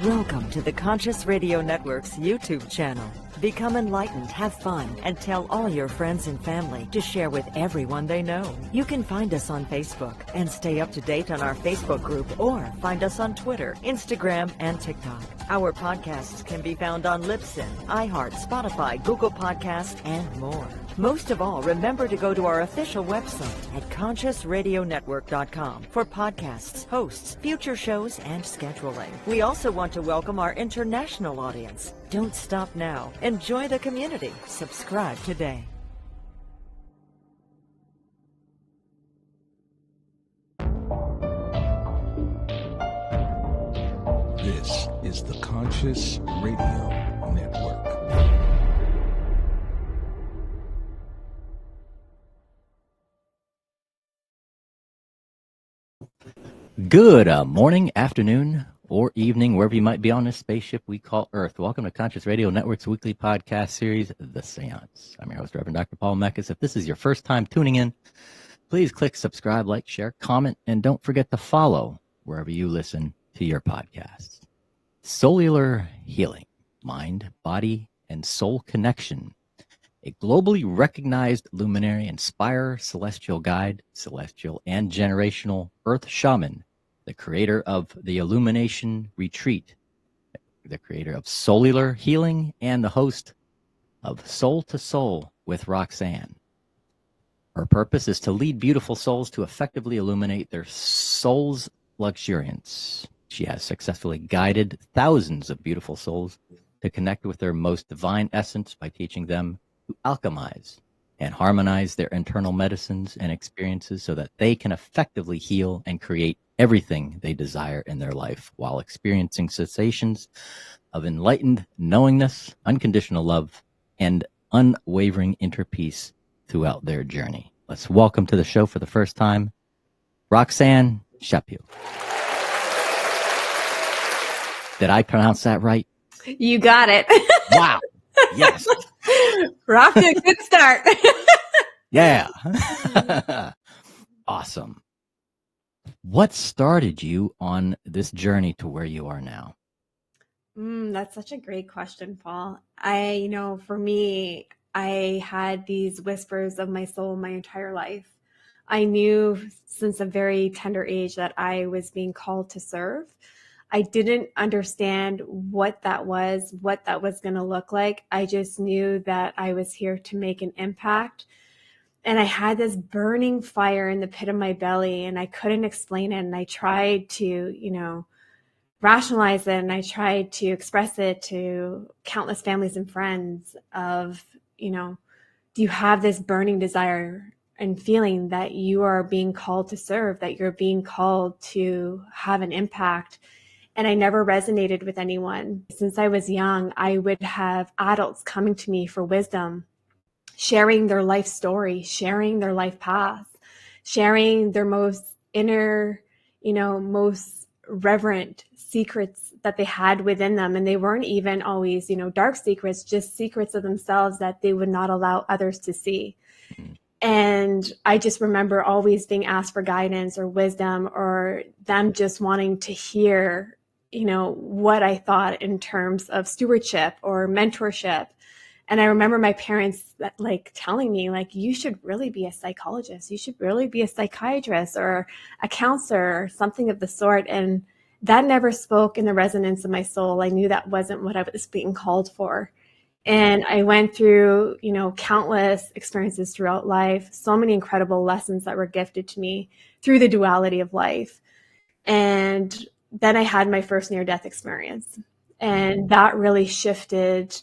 Welcome to the Conscious Radio Network's YouTube channel. Become enlightened, have fun, and tell all your friends and family to share with everyone they know. You can find us on Facebook and stay up to date on our Facebook group, or find us on Twitter, Instagram, and TikTok. Our podcasts can be found on Libsyn, iHeart, Spotify, Google Podcasts, and more. Most of all, remember to go to our official website at consciousradionetwork.com for podcasts, hosts, future shows, and scheduling. We also want to welcome our international audience. Don't stop now. Enjoy the community. Subscribe today. This is the Conscious Radio Network. Good morning, afternoon, or evening, wherever you might be on this spaceship we call Earth. Welcome to Conscious Radio Network's weekly podcast series, The Seance. I'm your host, Reverend Dr. Paul Meckes. If this is your first time tuning in, please click subscribe, like, share, comment, and don't forget to follow wherever you listen to your podcasts. Soulular healing, mind, body, and soul connection. A globally recognized luminary, inspirer, celestial guide, celestial and generational earth shaman, the creator of the Illumination Retreat, the creator of Soullular Healing, and the host of Soul to Soul with Roxanne. Her purpose is to lead beautiful souls to effectively illuminate their soul's luxuriance. She has successfully guided thousands of beautiful souls to connect with their most divine essence by teaching them to alchemize and harmonize their internal medicines and experiences so that they can effectively heal and create everything they desire in their life while experiencing sensations of enlightened knowingness, unconditional love, and unwavering inner peace throughout their journey. Let's welcome to the show for the first time, Roxanne Chaput. Did I pronounce that right? You got it. Wow. Yes. We're off to a good start. Yeah. Awesome. What started you on this journey to where you are now? That's such a great question, Paul. For me, I had these whispers of my soul my entire life. I knew since a very tender age that I was being called to serve. I didn't understand what that was going to look like. I just knew that I was here to make an impact. And I had this burning fire in the pit of my belly, and I couldn't explain it. And I tried to, rationalize it, and I tried to express it to countless families and friends of, do you have this burning desire and feeling that you are being called to serve, that you're being called to have an impact? And I never resonated with anyone. Since I was young, I would have adults coming to me for wisdom, sharing their life story, sharing their life path, sharing their most inner, most reverent secrets that they had within them. And they weren't even always, dark secrets, just secrets of themselves that they would not allow others to see. And I just remember always being asked for guidance or wisdom, or them just wanting to hear, what I thought in terms of stewardship or mentorship. And I remember my parents telling me, you should really be a psychologist. You should really be a psychiatrist or a counselor or something of the sort. And that never spoke in the resonance of my soul. I knew that wasn't what I was being called for. And I went through, countless experiences throughout life, so many incredible lessons that were gifted to me through the duality of life. And then I had my first near-death experience. And that really shifted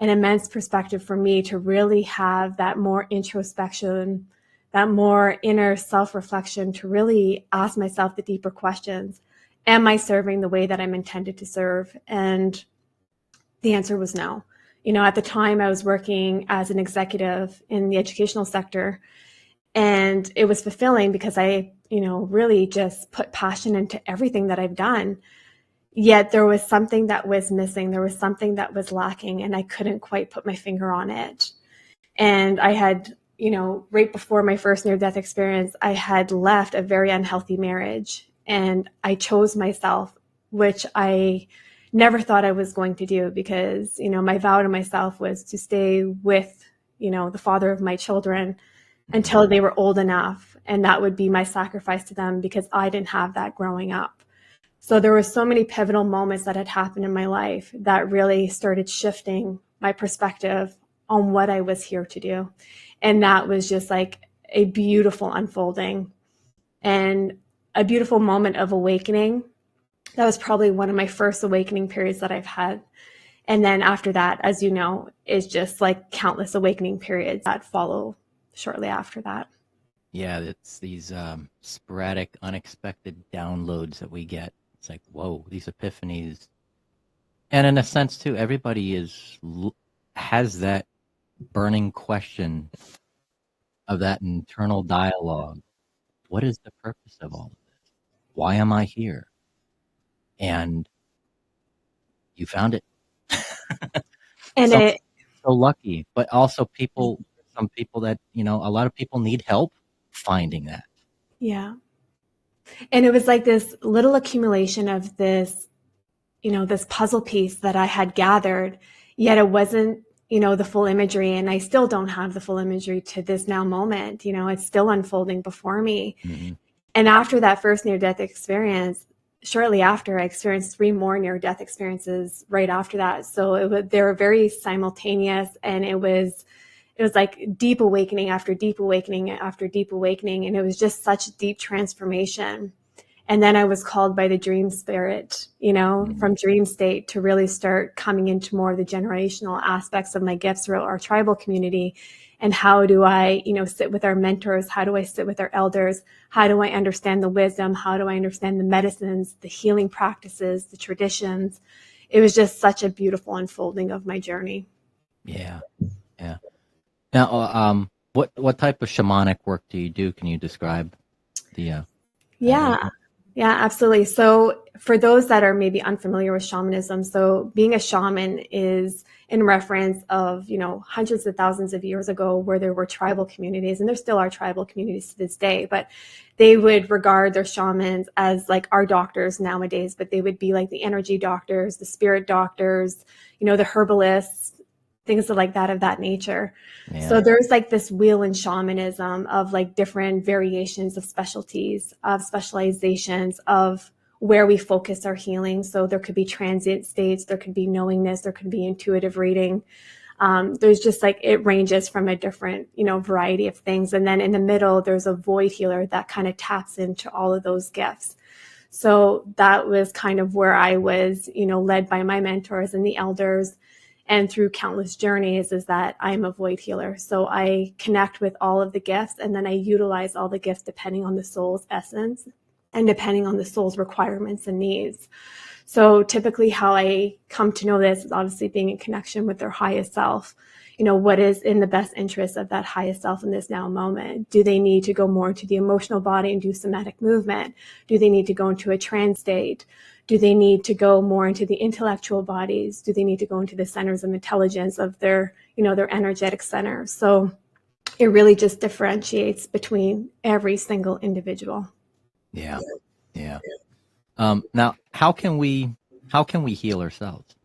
an immense perspective for me to really have that more introspection, that more inner self-reflection, to really ask myself the deeper questions. Am I serving the way that I'm intended to serve? And the answer was no. At the time I was working as an executive in the educational sector, and it was fulfilling because I, really just put passion into everything that I've done. Yet there was something that was missing. There was something that was lacking, and I couldn't quite put my finger on it. And I had, right before my first near-death experience, I had left a very unhealthy marriage, and I chose myself, which I never thought I was going to do, because, my vow to myself was to stay with, the father of my children until they were old enough. And that would be my sacrifice to them, because I didn't have that growing up. So there were so many pivotal moments that had happened in my life that really started shifting my perspective on what I was here to do. And that was just like a beautiful unfolding and a beautiful moment of awakening. That was probably one of my first awakening periods that I've had. And then after that, as you know, is just like countless awakening periods that follow shortly after that. Yeah, it's these sporadic, unexpected downloads that we get. It's like, whoa, these epiphanies. And in a sense, too, everybody has that burning question of that internal dialogue. What is the purpose of all of this? Why am I here? And you found it. And So lucky, but also some people that, a lot of people need help finding that. Yeah. And it was like this little accumulation of this, this puzzle piece that I had gathered, yet it wasn't, the full imagery. And I still don't have the full imagery to this now moment. It's still unfolding before me. Mm-hmm. And after that first near-death experience, shortly after, I experienced 3 more near-death experiences right after that. So they were very simultaneous, and it was like deep awakening after deep awakening after deep awakening. And it was just such deep transformation. And then I was called by the dream spirit, from dream state, to really start coming into more of the generational aspects of my gifts throughout our tribal community. And how do I, sit with our mentors? How do I sit with our elders? How do I understand the wisdom? How do I understand the medicines, the healing practices, the traditions? It was just such a beautiful unfolding of my journey. Yeah. Yeah. Now, what type of shamanic work do you do? Can you describe the? Yeah, absolutely. So for those that are maybe unfamiliar with shamanism, so being a shaman is in reference of, hundreds of thousands of years ago, where there were tribal communities, and there still are tribal communities to this day, but they would regard their shamans as like our doctors nowadays, but they would be like the energy doctors, the spirit doctors, the herbalists, things like that, of that nature. Yeah. So there's like this wheel in shamanism of like different variations of specialties, of specializations, of where we focus our healing. So there could be transient states, there could be knowingness, there could be intuitive reading. There's just like, it ranges from a different, variety of things. And then in the middle, there's a void healer that kind of taps into all of those gifts. So that was kind of where I was, led by my mentors and the elders, and through countless journeys, is that I'm a void healer. So I connect with all of the gifts, and then I utilize all the gifts depending on the soul's essence and depending on the soul's requirements and needs. So typically how I come to know this is obviously being in connection with their highest self. What is in the best interest of that highest self in this now moment? Do they need to go more into the emotional body and do somatic movement? Do they need to go into a trance state? Do they need to go more into the intellectual bodies? Do they need to go into the centers of intelligence of their, their energetic center? So it really just differentiates between every single individual. Yeah. Now, how can we heal ourselves?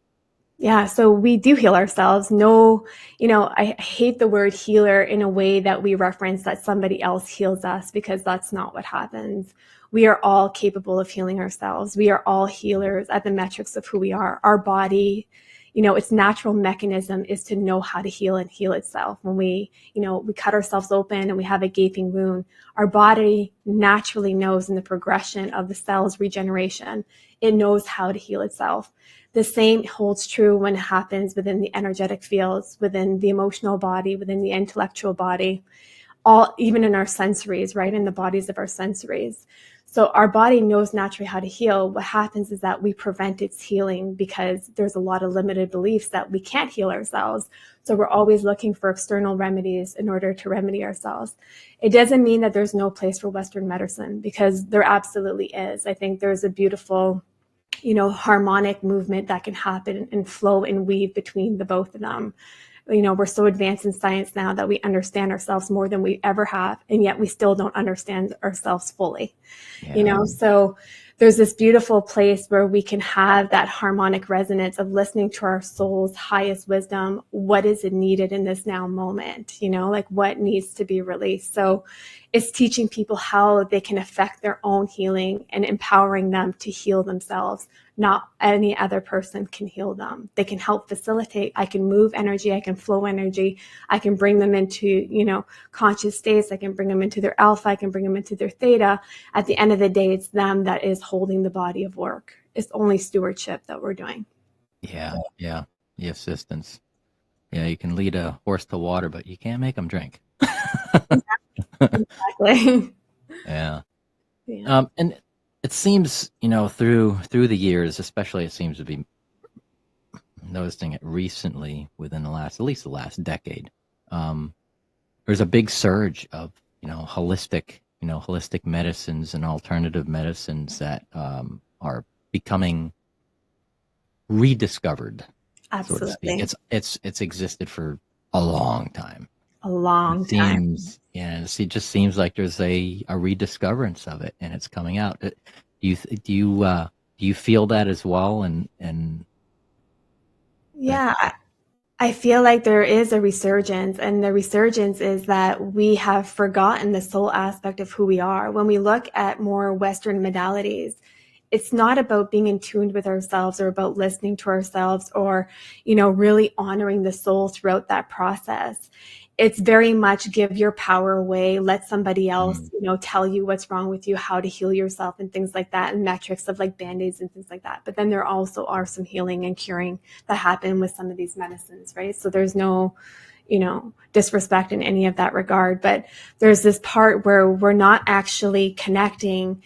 Yeah, so we do heal ourselves. No, I hate the word healer in a way that we reference that somebody else heals us, because that's not what happens. We are all capable of healing ourselves. We are all healers at the metrics of who we are. Our body, its natural mechanism is to know how to heal and heal itself. When we cut ourselves open and we have a gaping wound, our body naturally knows in the progression of the cell's regeneration, it knows how to heal itself. The same holds true when it happens within the energetic fields, within the emotional body, within the intellectual body, even in our sensories, right? In the bodies of our sensories. So our body knows naturally how to heal. What happens is that we prevent its healing because there's a lot of limited beliefs that we can't heal ourselves. So we're always looking for external remedies in order to remedy ourselves. It doesn't mean that there's no place for Western medicine, because there absolutely is. I think there's a beautiful, harmonic movement that can happen and flow and weave between the both of them. We're so advanced in science now that we understand ourselves more than we ever have, and yet we still don't understand ourselves fully. Yeah. So there's this beautiful place where we can have that harmonic resonance of listening to our soul's highest wisdom. What is it needed in this now moment? Like what needs to be released? So it's teaching people how they can affect their own healing and empowering them to heal themselves. Not any other person can heal them. They can help facilitate. I can move energy. I can flow energy. I can bring them into, conscious states. I can bring them into their alpha. I can bring them into their theta. At the end of the day, it's them that is holding the body of work. It's only stewardship that we're doing. Yeah. The assistance. Yeah, you can lead a horse to water, but you can't make them drink. Exactly. Yeah. And it seems, through the years, especially it seems to be noticing it recently within at least the last decade. There's a big surge of, holistic medicines and alternative medicines that are becoming rediscovered. Absolutely. So to speak. It's existed for a long time. A long time. It just seems like there's a rediscoverance of it, and it's coming out. Do you feel that as well? And yeah, I feel like there is a resurgence, and the resurgence is that we have forgotten the soul aspect of who we are. When we look at more Western modalities, it's not about being in tune with ourselves or about listening to ourselves or, really honoring the soul throughout that process. It's very much give your power away, let somebody else, tell you what's wrong with you, how to heal yourself and things like that, and metrics of like Band-Aids and things like that. But then there also are some healing and curing that happen with some of these medicines, right? So there's no, disrespect in any of that regard. But there's this part where we're not actually connecting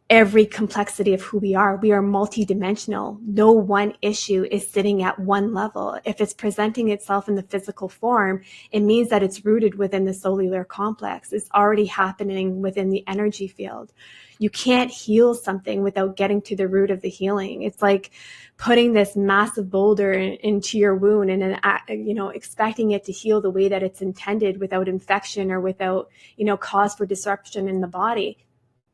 every complexity of who we are. We are multidimensional. No one issue is sitting at one level. If it's presenting itself in the physical form, it means that it's rooted within the Soulular complex. It's already happening within the energy field. You can't heal something without getting to the root of the healing. It's like putting this massive boulder into your wound and then, expecting it to heal the way that it's intended without infection or without, cause for disruption in the body.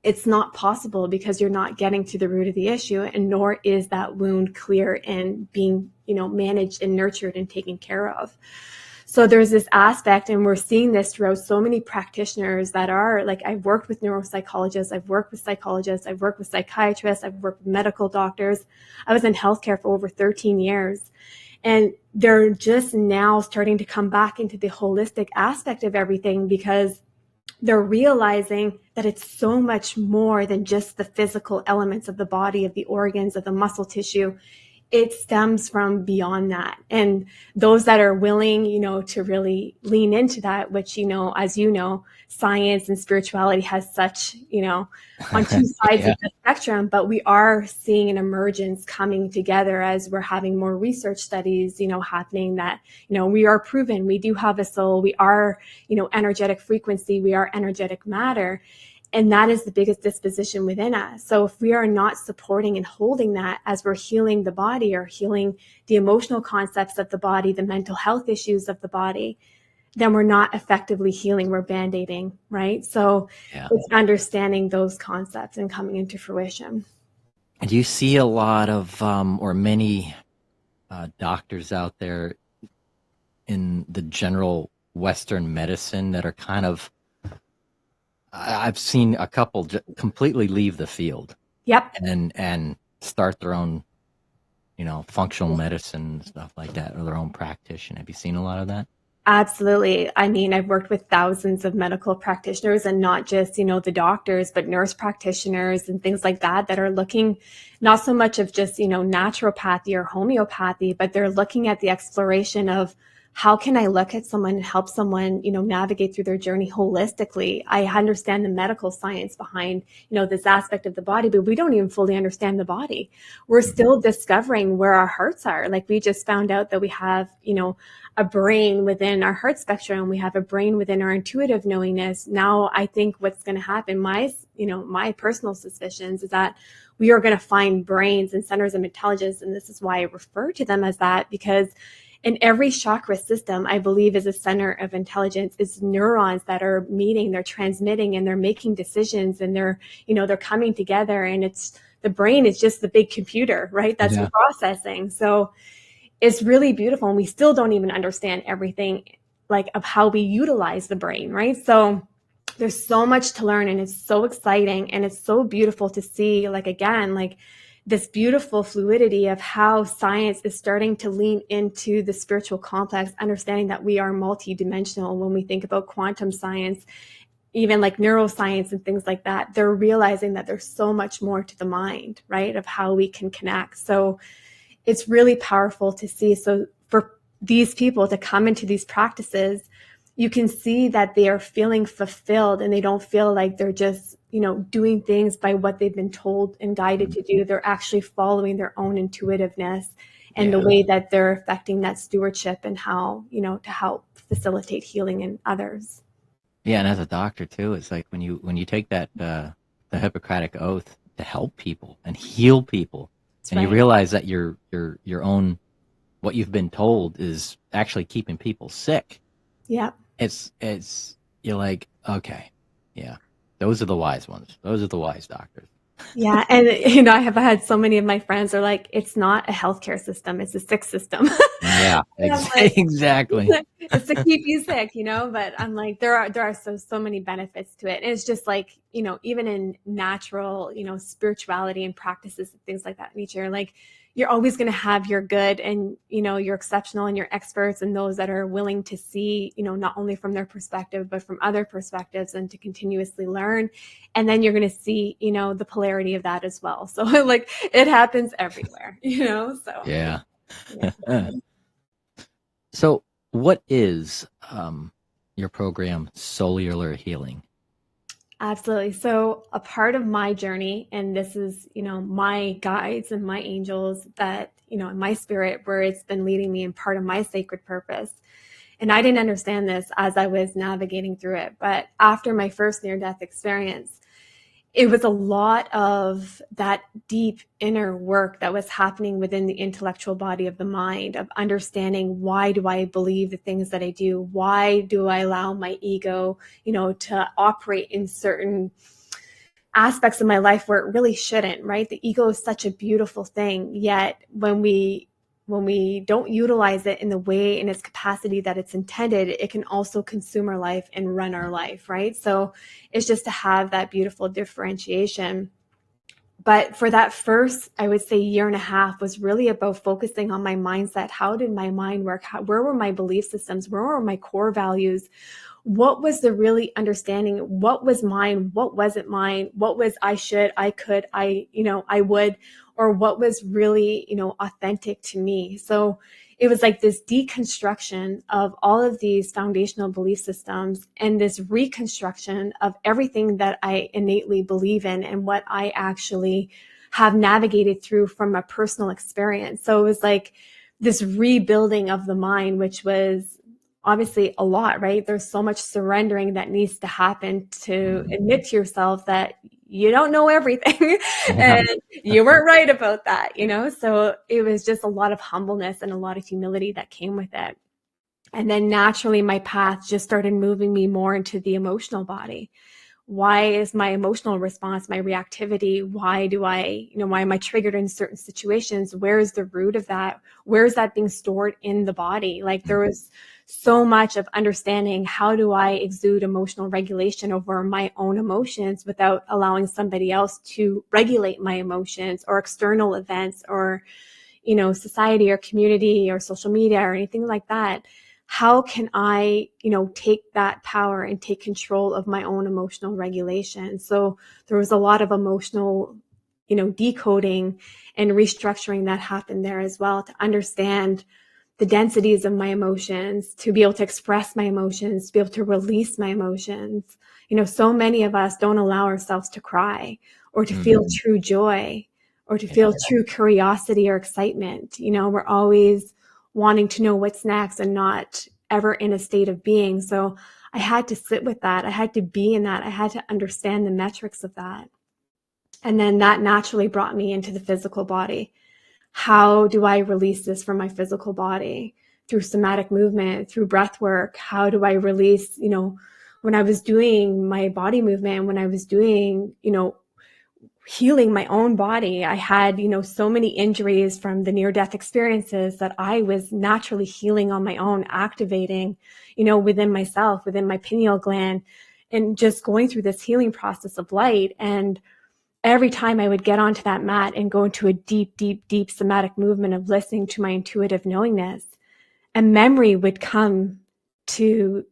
It's not possible because you're not getting to the root of the issue, and nor is that wound clear and being, managed and nurtured and taken care of. So there's this aspect, and we're seeing this throughout so many practitioners that are like, I've worked with neuropsychologists, I've worked with psychologists, I've worked with psychiatrists, I've worked with medical doctors. I was in healthcare for over 13 years. And they're just now starting to come back into the holistic aspect of everything because they're realizing that it's so much more than just the physical elements of the body, of the organs, of the muscle tissue. It stems from beyond that. And those that are willing, to really lean into that, which, as science and spirituality has such, on two sides of the spectrum, but we are seeing an emergence coming together as we're having more research studies, happening that, we are proven, we do have a soul, we are, energetic frequency, we are energetic matter. And that is the biggest disposition within us. So if we are not supporting and holding that as we're healing the body or healing the emotional concepts of the body, the mental health issues of the body, then we're not effectively healing, we're band-aiding, right? So it's understanding those concepts and coming into fruition. And you see a lot of, or many doctors out there in the general Western medicine that are kind of, I've seen a couple completely leave the field. Yep. And start their own, functional medicine, stuff like that, or their own practitioner. Have you seen a lot of that? Absolutely. I mean, I've worked with thousands of medical practitioners and not just, the doctors, but nurse practitioners and things like that are looking not so much of just, naturopathy or homeopathy, but they're looking at the exploration of how can I look at someone and help someone, navigate through their journey holistically? I understand the medical science behind, this aspect of the body, but we don't even fully understand the body. We're still discovering where our hearts are. Like we just found out that we have, a brain within our heart spectrum. We have a brain within our intuitive knowingness. Now, I think what's going to happen, my personal suspicions is that we are going to find brains and centers of intelligence. And this is why I refer to them as that, because in every chakra system, I believe, is a center of intelligence. It's neurons that are meeting, they're transmitting, and they're making decisions, and they're coming together, and it's the brain is just the big computer, right? That's processing. So it's really beautiful. And we still don't even understand everything like of how we utilize the brain, right? So there's so much to learn, and it's so exciting, and it's so beautiful to see, like, again, like this beautiful fluidity of how science is starting to lean into the spiritual complex, understanding that we are multidimensional. When we think about quantum science, even like neuroscience and things like that, they're realizing that there's so much more to the mind, right? Of how we can connect. So it's really powerful to see. So for these people to come into these practices, you can see that they are feeling fulfilled, and they don't feel like they're just, doing things by what they've been told and guided to do. They're actually following their own intuitiveness and the way that they're affecting that stewardship, and how, to help facilitate healing in others. Yeah, and as a doctor too, it's like when you take that the Hippocratic oath to help people and heal people, That's and right. you realize that your own, what you've been told is actually keeping people sick. Yeah. It's you're like, okay, yeah, those are the wise ones. Those are the wise doctors. Yeah. And, I have had so many of my friends are like, it's not a healthcare system, it's a sick system. Yeah, Like, exactly. it's to keep you sick, but I'm like, there are so many benefits to it. And it's just like, even in natural, spirituality and practices and things like that nature, like, you're always going to have your good and, your exceptional and your experts, and those that are willing to see, not only from their perspective, but from other perspectives, and to continuously learn. And then you're going to see, the polarity of that as well. So like, it happens everywhere, so. Yeah. Yeah. So what is your program, Soulular Healing? Absolutely. So a part of my journey, and this is, my guides and my angels that, in my spirit, where it's been leading me, and part of my sacred purpose. And I didn't understand this as I was navigating through it. But after my first near-death experience, it was a lot of that deep inner work that was happening within the intellectual body of the mind, of understanding, why do I believe the things that I do? Why do I allow my ego, to operate in certain aspects of my life where it really shouldn't, right? The ego is such a beautiful thing. Yet when we don't utilize it in the way, in its capacity that it's intended, it can also consume our life and run our life, right? So it's just to have that beautiful differentiation. But for that first, I would say, year and a half was really about focusing on my mindset. How did my mind work? Where were my belief systems? Where were my core values? What was the really understanding? What was mine? What wasn't mine? What was I should, I could, I would, or what was really, authentic to me? So it was like this deconstruction of all of these foundational belief systems, and this reconstruction of everything that I innately believe in, and what I actually have navigated through from a personal experience. So it was like this rebuilding of the mind, which was obviously a lot, right? There's so much surrendering that needs to happen to admit to yourself that you don't know everything and you weren't right about that, So it was just a lot of humbleness and a lot of humility that came with it. And then naturally my path just started moving me more into the emotional body. Why is my emotional response, my reactivity, why am I triggered in certain situations? Where is the root of that? Where is that being stored in the body? Like, there was so much of understanding, how do I exude emotional regulation over my own emotions without allowing somebody else to regulate my emotions, or external events, or, society or community or social media or anything like that. How can I, take that power and take control of my own emotional regulation? So there was a lot of emotional, decoding and restructuring that happened there as well, to understand the densities of my emotions, to be able to express my emotions, to be able to release my emotions. So many of us don't allow ourselves to cry, or to feel true joy, or to feel true curiosity or excitement. We're always wanting to know what's next, and not ever in a state of being. So I had to sit with that. I had to be in that. I had to understand the metrics of that. And then that naturally brought me into the physical body. How do I release this from my physical body? Through somatic movement, through breath work. How do I release, when I was doing my body movement, when I was doing, healing my own body. I had, so many injuries from the near-death experiences that I was naturally healing on my own, activating, within myself, within my pineal gland, and just going through this healing process of light. And every time I would get onto that mat and go into a deep, deep, deep somatic movement of listening to my intuitive knowingness, a memory would come to,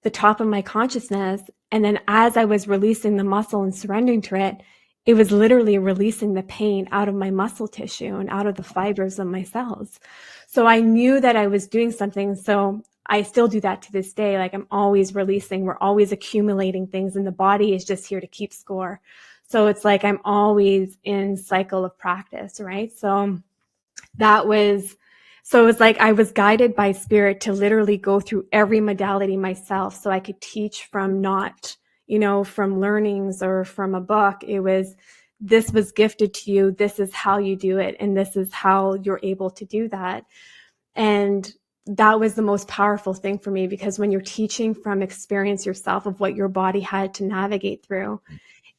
the top of my consciousness. And then as I was releasing the muscle and surrendering to it, it was literally releasing the pain out of my muscle tissue and out of the fibers of my cells. So I knew that I was doing something. So I still do that to this day. Like, I'm always releasing, we're always accumulating things, and the body is just here to keep score. So it's like I'm always in cycle of practice, right? So it was like I was guided by spirit to literally go through every modality myself so I could teach from not, from learnings or from a book. This was gifted to you. This is how you do it. And this is how you're able to do that. And that was the most powerful thing for me, because when you're teaching from experience yourself of what your body had to navigate through,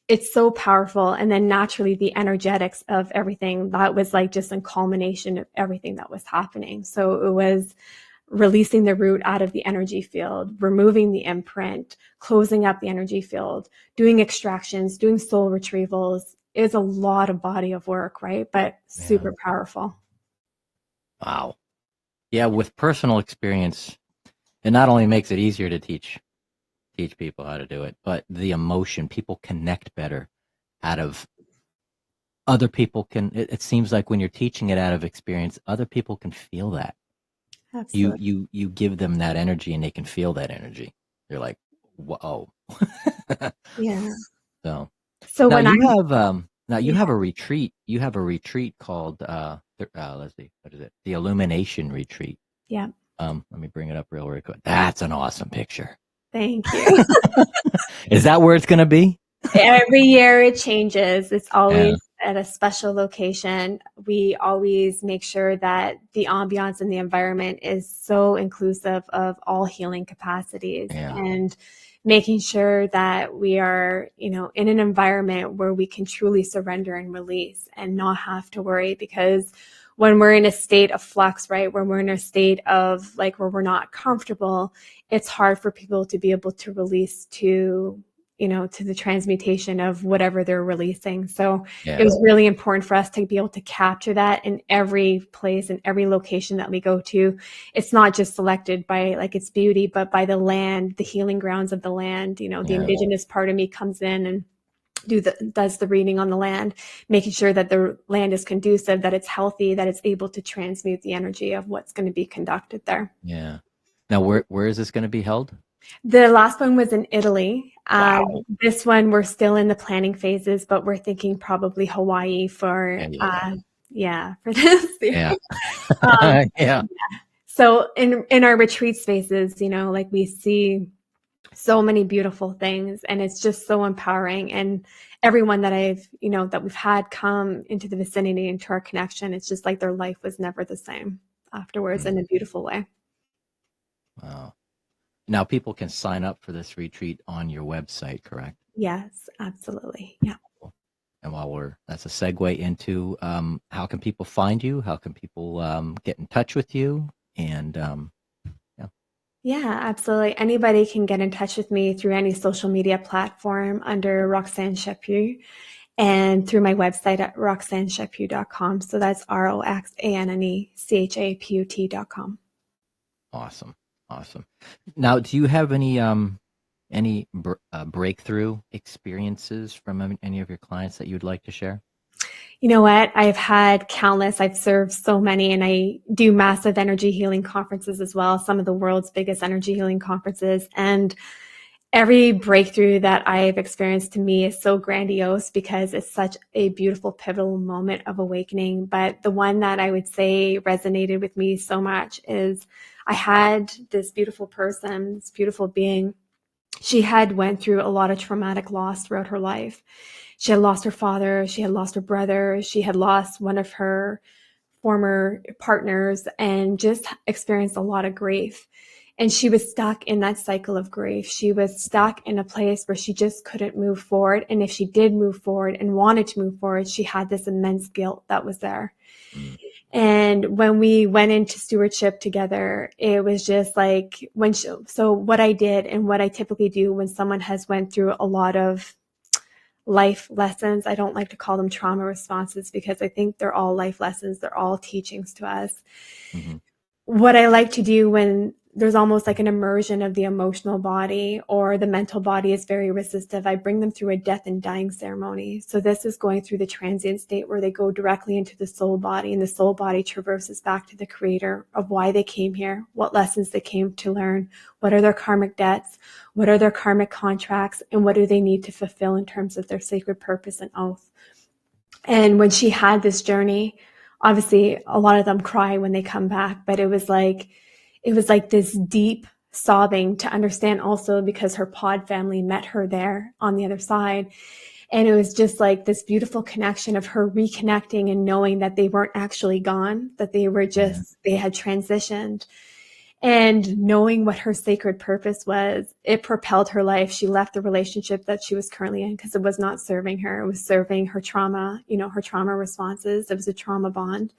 it's so powerful. And then naturally the energetics of everything, that was like just a culmination of everything that was happening. So it was releasing the root out of the energy field, removing the imprint, closing up the energy field, doing extractions, doing soul retrievals. Is a lot of body of work, right? But super powerful. Wow. Yeah, with personal experience, it not only makes it easier to teach people how to do it, but the emotion, people connect better out of other people it seems like when you're teaching it out of experience, other people can feel that. Absolutely. You give them that energy and they can feel that energy. They're like, whoa. Yeah. So now when you have a retreat. You have a retreat called let's see, what is it? The Illumination Retreat. Yeah. Let me bring it up real quick. That's an awesome picture. Thank you. Is that where it's going to be? Every year it changes. It's always at a special location. We always make sure that the ambiance and the environment is so inclusive of all healing capacities, and making sure that we are, in an environment where we can truly surrender and release and not have to worry. Because when we're in a state of flux, right, when we're in a state of like where we're not comfortable, it's hard for people to be able to release to the transmutation of whatever they're releasing. So it was really important for us to be able to capture that in every place and every location that we go to. It's not just selected by like its beauty, but by the land, the healing grounds of the land. The indigenous part of me comes in and does the reading on the land, making sure that the land is conducive, that it's healthy, that it's able to transmute the energy of what's going to be conducted there. Yeah. Now, where is this going to be held? The last one was in Italy. Wow. This one, we're still in the planning phases, but we're thinking probably Hawaii for for this year. Yeah. So in our retreat spaces, like we see so many beautiful things, and it's just so empowering. And everyone that that we've had come into the vicinity, into our connection, it's just like their life was never the same afterwards in a beautiful way. Wow. Now people can sign up for this retreat on your website, correct? Yes, absolutely. Yeah. And that's a segue into how can people find you? How can people get in touch with you? And Yeah, absolutely. Anybody can get in touch with me through any social media platform under Roxanne Chaput, and through my website at roxannechaput.com. So that's ROXANNECHAPUT.com. Awesome. Now, do you have any breakthrough experiences from any of your clients that you'd like to share? You know what? I've had countless. I've served so many, and I do massive energy healing conferences as well, some of the world's biggest energy healing conferences. And every breakthrough that I've experienced to me is so grandiose because it's such a beautiful, pivotal moment of awakening. But the one that I would say resonated with me so much is I had this beautiful person, this beautiful being. She had went through a lot of traumatic loss throughout her life. She had lost her father, she had lost her brother, she had lost one of her former partners, and just experienced a lot of grief. And she was stuck in that cycle of grief. She was stuck in a place where she just couldn't move forward. And if she did move forward and wanted to move forward, she had this immense guilt that was there. Mm. And when we went into stewardship together, it was just like so what I did and what I typically do when someone has went through a lot of life lessons, I don't like to call them trauma responses because I think they're all life lessons. They're all teachings to us. Mm-hmm. What I like to do when there's almost like an immersion of the emotional body or the mental body is very resistive, I bring them through a death and dying ceremony. So this is going through the transient state where they go directly into the soul body, and the soul body traverses back to the creator of why they came here, what lessons they came to learn, what are their karmic debts, what are their karmic contracts, and what do they need to fulfill in terms of their sacred purpose and oath. And when she had this journey, obviously a lot of them cry when they come back, but it was like this deep sobbing to understand also because her pod family met her there on the other side. And it was just like this beautiful connection of her reconnecting and knowing that they weren't actually gone, that they were just, they had transitioned. And knowing what her sacred purpose was, it propelled her life. She left the relationship that she was currently in because it was not serving her. It was serving her trauma, her trauma responses. It was a trauma bond.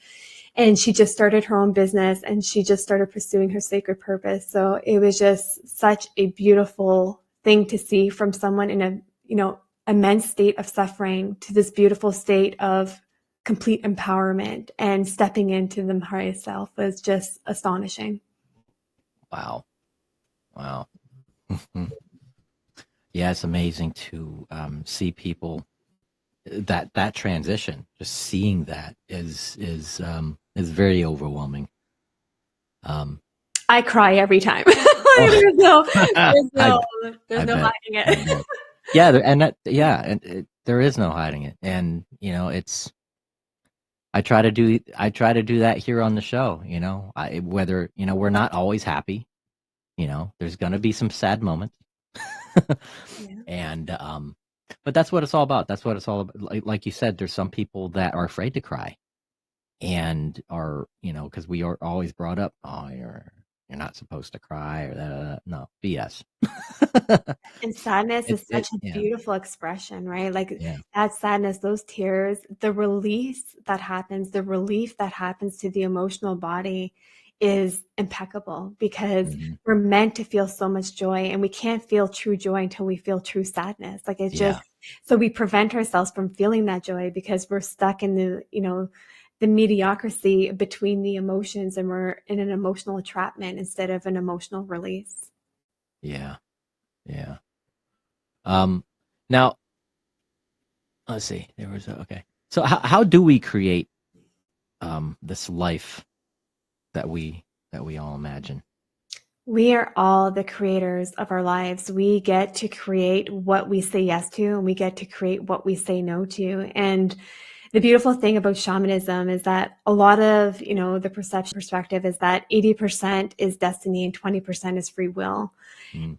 And she just started her own business and she just started pursuing her sacred purpose. So it was just such a beautiful thing to see from someone in a, immense state of suffering to this beautiful state of complete empowerment, and stepping into the highest self was just astonishing. Wow. Yeah, it's amazing to see people that transition. Just seeing that is very overwhelming. I cry every time. There's no hiding it. There is no hiding it, and it's. I try to do that here on the show. Whether we're not always happy. There's gonna be some sad moments, and but that's what it's all about. That's what it's all about. Like you said, there's some people that are afraid to cry, and are because we are always brought up, oh, you're not supposed to cry, or that. No, BS. And sadness is such a beautiful expression, right? Like that sadness, those tears, the release that happens, the relief that happens to the emotional body is impeccable, because we're meant to feel so much joy, and we can't feel true joy until we feel true sadness. Like it's just, so we prevent ourselves from feeling that joy because we're stuck in the mediocrity between the emotions, and we're in an emotional entrapment instead of an emotional release. Yeah. Now let's see. Okay. So how do we create this life that we all imagine? We are all the creators of our lives. We get to create what we say yes to, and we get to create what we say no to. And the beautiful thing about shamanism is that a lot of, the perspective is that 80% is destiny and 20% is free will.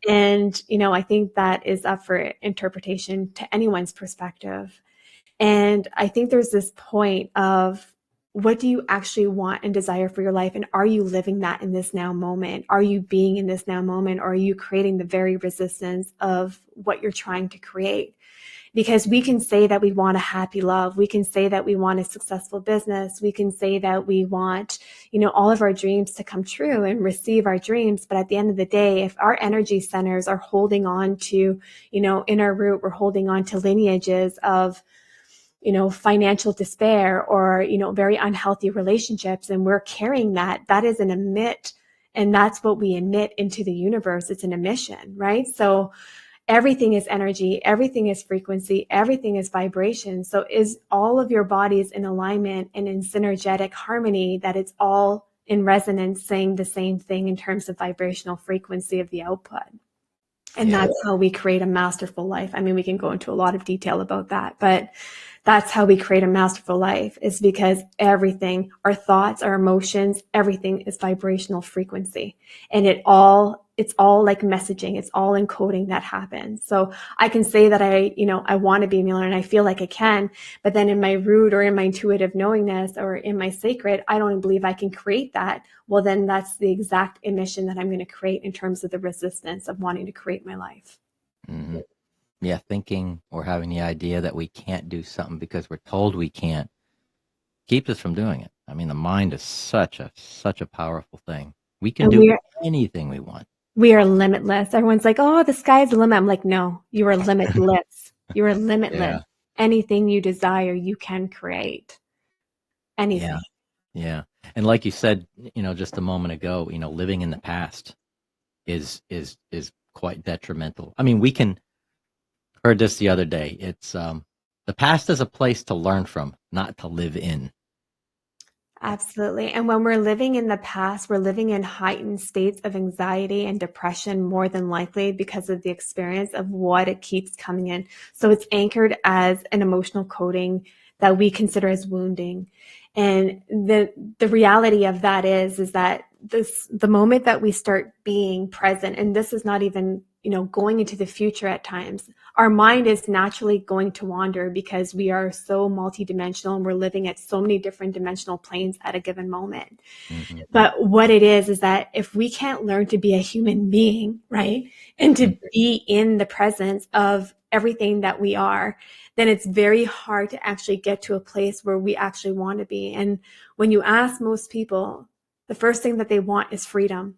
And, I think that is up for interpretation to anyone's perspective. And I think there's this point of, what do you actually want and desire for your life? And are you living that in this now moment? Are you being in this now moment? Or are you creating the very resistance of what you're trying to create? Because we can say that we want a happy love. We can say that we want a successful business. We can say that we want, all of our dreams to come true and receive our dreams. But at the end of the day, if our energy centers are holding on to, in our root, we're holding on to lineages of, financial despair or, very unhealthy relationships, and we're carrying that is an emit, and that's what we emit into the universe. It's an emission, right? So everything is energy, everything is frequency, everything is vibration. So is all of your bodies in alignment and in synergetic harmony, that it's all in resonance, saying the same thing in terms of vibrational frequency of the output? And that's how we create a masterful life. I mean, we can go into a lot of detail about that, but that's how we create a masterful life, is because everything, our thoughts, our emotions, everything is vibrational frequency, and it all it's all like messaging. It's all encoding that happens. So I can say that I want to be a millionaire and I feel like I can, but then in my root or in my intuitive knowingness or in my sacred, I don't believe I can create that. Well, then that's the exact emission that I'm going to create in terms of the resistance of wanting to create my life. Mm-hmm. Yeah, thinking or having the idea that we can't do something because we're told we can't keeps us from doing it. I mean, the mind is such a powerful thing. We can do anything we want. We are limitless. Everyone's like, oh, the sky's the limit. I'm like, no, you are limitless. You are limitless. Yeah. Anything you desire, you can create. Anything. Yeah. And like you said, just a moment ago, living in the past is quite detrimental. I mean, we heard this the other day. It's the past is a place to learn from, not to live in. Absolutely. And when we're living in the past, we're living in heightened states of anxiety and depression more than likely because of the experience of what it keeps coming in. So it's anchored as an emotional coding that we consider as wounding. And the reality of that is that the moment that we start being present, and this is not even, going into the future at times, our mind is naturally going to wander because we are so multidimensional and we're living at so many different dimensional planes at a given moment. Mm-hmm. But what it is that if we can't learn to be a human being, right, and to be in the presence of everything that we are, then it's very hard to actually get to a place where we actually want to be. And when you ask most people, the first thing that they want is freedom.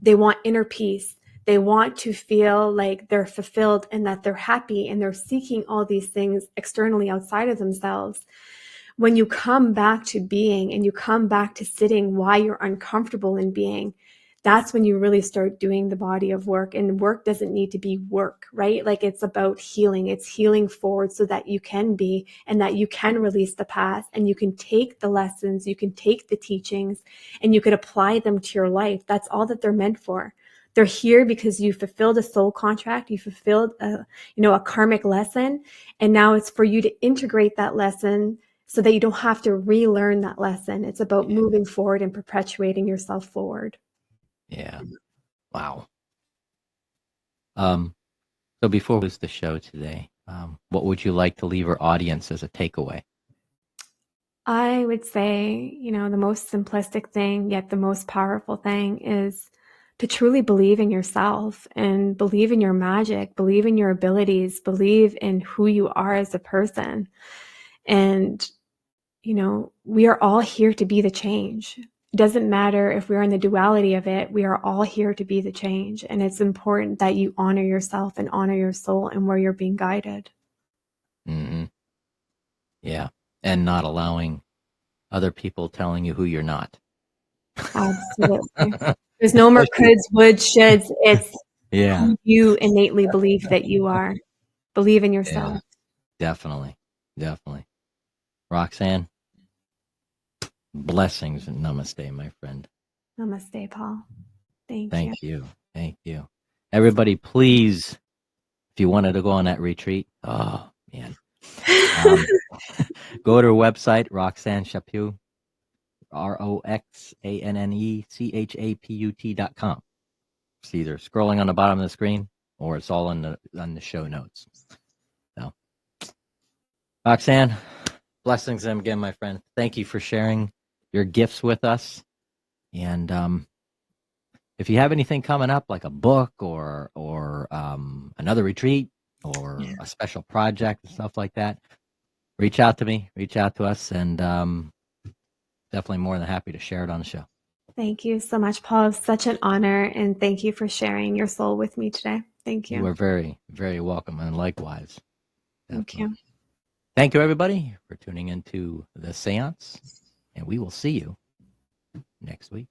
They want inner peace. They want to feel like they're fulfilled and that they're happy, and they're seeking all these things externally outside of themselves. When you come back to being and you come back to sitting while you're uncomfortable in being, that's when you really start doing the body of work. And work doesn't need to be work, right? Like, it's about healing. It's healing forward so that you can be, and that you can release the past, and you can take the lessons, you can take the teachings, and you could apply them to your life. That's all that they're meant for. They're here because you fulfilled a soul contract, you fulfilled a karmic lesson, and now it's for you to integrate that lesson so that you don't have to relearn that lesson. It's about moving forward and perpetuating yourself forward. Yeah. Wow. So before we lose the show today, what would you like to leave our audience as a takeaway? I would say, the most simplistic thing, yet the most powerful thing, is to truly believe in yourself and believe in your magic, believe in your abilities, believe in who you are as a person. And, we are all here to be the change. It doesn't matter if we're in the duality of it. We are all here to be the change. And it's important that you honor yourself and honor your soul and where you're being guided. Mm-hmm. Yeah. And not allowing other people telling you who you're not. Absolutely. There's no more coulds, would, shoulds. It's who you innately believe that you are. Believe in yourself. Yeah, definitely. Roxanne, blessings and namaste, my friend. Namaste, Paul. Thank you. Everybody, please, if you wanted to go on that retreat, oh, man. Go to her website, Roxanne Chaput, RoxanneChaput.com. It's either scrolling on the bottom of the screen or it's all on the show notes. So, Roxanne, blessings again, my friend. Thank you for sharing your gifts with us. And if you have anything coming up, like a book or another retreat or a special project and stuff like that, reach out to me, reach out to us, and definitely more than happy to share it on the show. Thank you so much, Paul. It's such an honor, and thank you for sharing your soul with me today. Thank you. You are very, very welcome, and likewise. Thank you. Thank you, everybody, for tuning into The Seance, and we will see you next week.